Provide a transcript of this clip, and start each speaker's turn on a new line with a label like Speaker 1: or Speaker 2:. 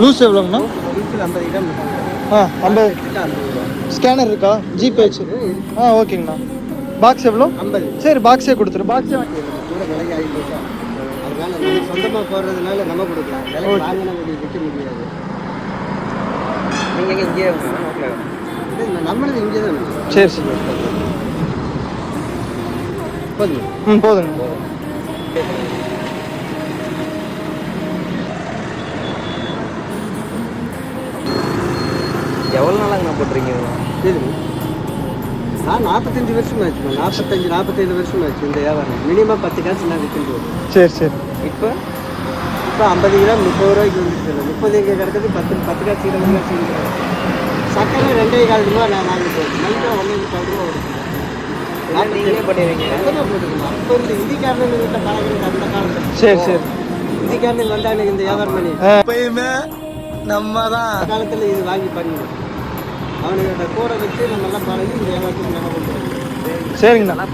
Speaker 1: Loose எவ்வளோங்கண்ணா?
Speaker 2: 50 gram.
Speaker 1: 50. Scanner இருக்கா? GPay வச்சு? ஓகேங்கண்ணா. பாக்ஸ் எவ்வளோ? 50. சரி, பாக்ஸே கொடுத்துரு. பாக்ஸே
Speaker 2: கூட விலைக்கு ஆகி போச்சா, அதனால நம்ம சொந்தமாக போடுறதுனால நம்ம கொடுக்கலாம். விலை வாங்கினா விற்க முடியாது. நீங்கள் இங்கே நம்மளது இங்கே தான்.
Speaker 1: சரி சரி
Speaker 2: போதுங்க.
Speaker 1: போதுங்க.
Speaker 3: எவ்வளோ நாளாங்கண்ணா போட்டுறீங்க?
Speaker 2: சரி, நான் 45 வருஷமாச்சு. 47 வருஷமாச்சு இந்த வியாபாரம். மினிமம் 10 காசு நான் விற்கிறது.
Speaker 1: சரி சரி.
Speaker 2: இப்போ 50 கிராம் 30 ரூபாய்க்கு வந்துச்சு. 30 இங்கே கிடக்குது. 10 காசு 20 காசு. சக்கரை 2.25 ரூபா நான் வாங்கிட்டு போகிறேன். நைட்டாக 1.25 ரூபா கொடுக்குறேன்.
Speaker 3: நீங்களே பண்ணிடுவீங்க?
Speaker 2: போட்டுக்கலாம். இப்போ இந்த இந்திக்காரன் வீட்டில் பழகிறது அந்த காலத்தில்.
Speaker 1: சரி சரி.
Speaker 2: இந்திக்காரன் வந்தாங்க இந்த வியாபாரம் பண்ணி.
Speaker 1: எப்பயுமே நம்ம தான்
Speaker 2: காலத்தில் இது வாங்கி பண்ணிடுவோம். அவனுக்கிட்ட கூட வச்சு நம்ம எல்லாம் பழகி இந்த வியாபாரத்துக்கு நல்லா பண்ணுறோம்.
Speaker 1: சரிங்கண்ணா.